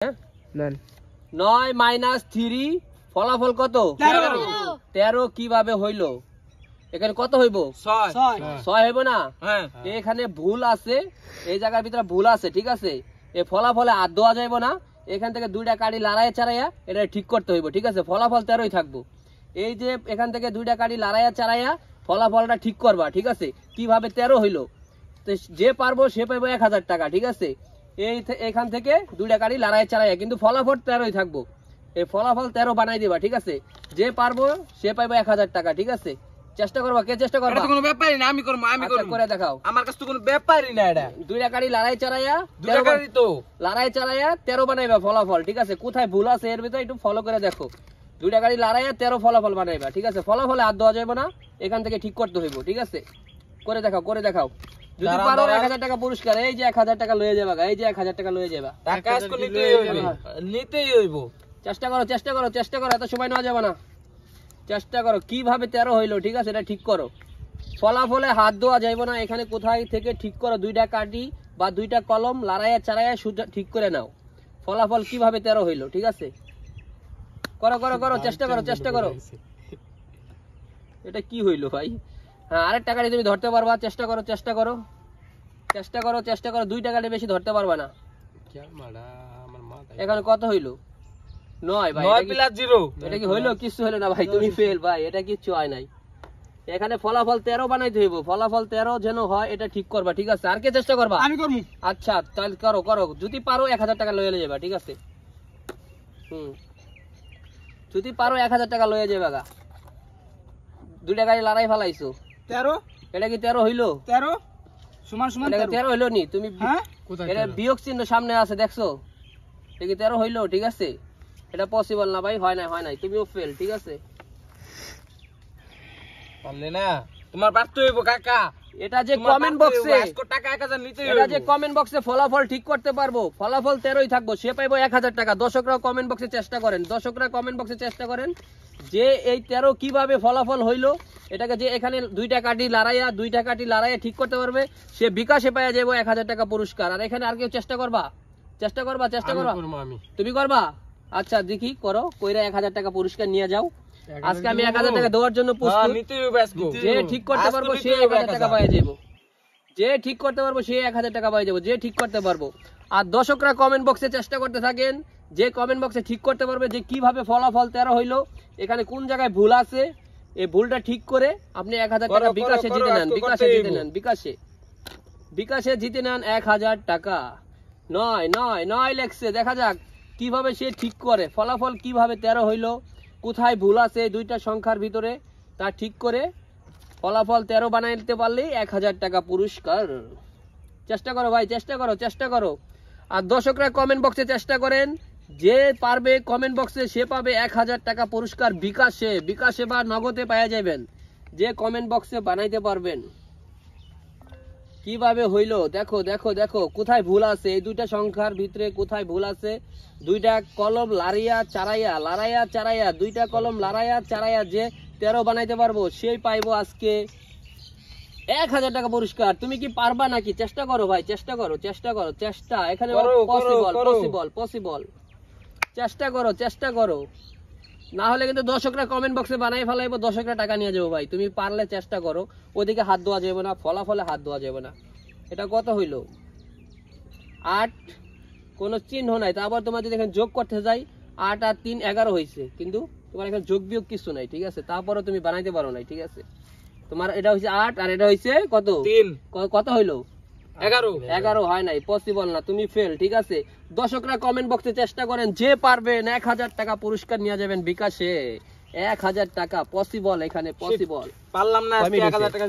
9 - 3 ফলাফল কত? 13 কিভাবে হইল? এখানে কত হইব? 6 হইব না? এখানে ভুল আছে, এই জায়গার ভিতরে ভুল আছে, ঠিক আছে? এই ফলাফলে আর দেওয়া যাইব না। এখান থেকে দুইটা কাড়ি লড়াইয়া চারাইয়া এটা ঠিক করতে হইব, ঠিক আছে? ফলাফল 13ই থাকবো। এই যে এখান থেকে দুইটা কাড়ি লড়াইয়া চারাইয়া ফলাফলটা ঠিক করবা, ঠিক আছে? কিভাবে 13 হইলো? তো যে পারবো সে পাইবো 1000 টাকা, ঠিক আছে? এখান থেকে দুইটা কাড়ি লড়াই চালাইয়া, কিন্তু ফলাফল 13ই থাকবো। এই ফলাফল 13 বানাই দিবা, ঠিক আছে? যে পারবো সে পাইবো 1000 টাকা, ঠিক আছে? চেষ্টা করবা, কে চেষ্টা করবা? এটা কোনো ব্যাপারই না, আমি করব, আমি করব। করে দেখাও। আমার কাছে তো কোনো ব্যাপারই না এটা। দুইটা কাড়ি লড়াই চালাইয়া, দুইটা কাড়ি তো লড়াই চালাইয়া 13 বানাইবা ফলাফল, ঠিক আছে? কোথায় ভুল আছে এর ভিতরে একটু ফলো করে দেখো। দুইটা কাড়ি লড়াইয়া 13 ফলাফল বানাইবা, ঠিক আছে? ফলাফলে আর দেওয়া যাবে না, এখান থেকে ঠিক করতে হইব, ঠিক আছে? করে দেখাও, করে দেখাও। যদি পারো 1000 টাকা পুরস্কার, এই যে 1000 টাকা লয়ে যাবা, এই যে 1000 টাকা লয়ে যাবা। টাকা আজকে নিতেই হইবে, নিতেই হইব। চেষ্টা করো, চেষ্টা করো, চেষ্টা করো, এত সময় নেওয়া যাবে না। চেষ্টা করো কিভাবে 13 হইলো, ঠিক আছে? এটা ঠিক করো। ফলাফলে হাত দেওয়া যাইব না, এখানে কোথায় থেকে ঠিক করো। দুইটা কাঠি বা দুইটা কলম লড়াইয়া চারাইয়া ঠিক করে নাও। ফলাফল কিভাবে 13 হইলো, ঠিক আছে? করো করো করো, চেষ্টা করো, চেষ্টা করো। এটা কি হইলো ভাই? হ্যাঁ, আরেকটা কাঠি তুমি ধরতে পারবা, চেষ্টা করো, চেষ্টা করো, চেষ্টা করো, চেষ্টা করো। দুইটা কাঠি বেশি ধরতে পারবা না। এখানে কত হইলো? 9 ভাই। 9 + 0। এটা কি হইলো? কিছু হইলো না ভাই, তুমি ফেল ভাই, এটা কিচ্ছু হয় নাই। এখানে ফলাফল 13 বানাইতে হইব। ফলাফল 13 যেন হয় এটা ঠিক করবা, ঠিক আছে? আর কে চেষ্টা করবা? আমি করব। আচ্ছা তাহলে করো করো, যদি পারো 1000 টাকা লয়ে যাবা, ঠিক আছে? যদি পারো 1000 টাকা লয়ে যাবা গা। দুইটা গাড়ি লড়াই ফেলাইছো। 13। এটা কি 13 হইলো? 13 সমান সমান 13 হইলো নি? তুমি এটা বিয়োগ চিহ্ন সামনে আছে, দেখছো? এটা কি 13 হইলো, ঠিক আছে? এটা পসিবল না ভাই, হয় না, হয় নাই, তুমিও ফেল, ঠিক আছে? পারলে না, তোমার পারতে হইব কাকা। এটা যে কমেন্ট বক্সে আজকে টাকা 1000 নিতেই হইব। এটা যে কমেন্ট বক্সে ফলাফল ঠিক করতে পারবো, ফলাফল 13ই থাকবো, সে পাইবো 1000 টাকা। দর্শকরা কমেন্ট বক্সে চেষ্টা করেন, দর্শকরা কমেন্ট বক্সে চেষ্টা করেন যে এই 13 কিভাবে ফলাফল হইলো। এটাকে যে এখানে দুইটা কাঠি লড়াইয়া ঠিক করতে পারবে, সে বিকাশে পাওয়া যাবে 1000 টাকা পুরস্কার। আর এখানে আর কেউ চেষ্টা করবা? চেষ্টা করবা, চেষ্টা করবা? তুমি করবা? আচ্ছা দেখি, করো, কইরা 1000 টাকা পুরস্কার নিয়ে যাও। আজকে আমি 1000 টাকা দেওয়ার জন্য প্রস্তুত। যে ঠিক করতে পারবো সে 1000 টাকা পাওয়া যাবে, যে ঠিক করতে পারবো সে 1000 টাকা পাওয়া যাবে, যে ঠিক করতে পারবো। আর দর্শকরা কমেন্ট বক্সে চেষ্টা করতে থাকেন, যে কমেন্ট বক্সে ঠিক করতে পারবে যে কিভাবে ফলাফল 13 হইলো, এখানে কোন জায়গায় ভুল আছে, এই ভুলটা ঠিক করে আপনি 1000 টাকা বিকাশে জিতে নেন, বিকাশে জিতে নেন, বিকাশে জিতে নেন 1000 টাকা। 9 লেখছে, দেখা যাক কিভাবে সে ঠিক করে। ফলাফল কিভাবে 13 হইলো, কোথায় ভুল আছে দুইটা সংখ্যার ভিতরে, তা ঠিক করে ফলাফল 13 বানাই নিতে পারলেই 1000 টাকা পুরস্কার। চেষ্টা করো ভাই, চেষ্টা করো, চেষ্টা করো। আর দর্শকরা কমেন্ট বক্সে চেষ্টা করেন, যে পারবে কমেন্ট বক্সে সে পাবে 1000 টাকা পুরস্কার বিকাশে বা নগদে পাওয়া যাবেন, যে কমেন্ট বক্সে বানাইতে পারবেন। কিভাবে হইলো দেখো, দেখো, দেখো কোথায় ভুল আছে, এই দুইটা সংখ্যার ভিতরে কোথায় ভুল আছে। দুইটা কলম লড়াইয়া চারাইয়া, দুইটা কলম লড়াইয়া চারাইয়া যে 13 বানাইতে পারবো সেই পাইবো আজকে 1000 টাকা পুরস্কার। তুমি কি পারবা নাকি? চেষ্টা করো ভাই, চেষ্টা করো, চেষ্টা করো, চেষ্টা। এখানে পসিবল। চেষ্টা করো, চেষ্টা করো, না হলে কিন্তু দর্শকরা কমেন্ট বক্সে বানাই ফেলাইবো, দর্শকরা টাকা নিয়ে যাবো ভাই। তুমি পারলে চেষ্টা করো, ওদিকে হাত দেওয়া যাবে না, ফলাফলে হাত দেওয়া যাবে না। এটা কত হইলো? 8, কোনো চিহ্ন নাই। তারপর তোমার যদি এখানে যোগ করতে যাই, 8 আর 3 11 হয়েছে, কিন্তু তোমার এখানে যোগ বিয়োগ কিছু নাই, ঠিক আছে? তারপরে তুমি বানাইতে পারো নাই, ঠিক আছে? তোমার এটা হয়েছে 8 আর এটা হয়েছে কত? 3। কত হইলো? 11 হয় নাই, পসিবল না, তুমি ফেল, ঠিক আছে? দর্শকরা কমেন্ট বক্সে চেষ্টা করেন, যে পারবেন 1000 টাকা পুরস্কার নিয়ে যাবেন বিকাশে। 1000 টাকা পসিবল, এখানে পসিবল। পারলাম না, 1000 টাকা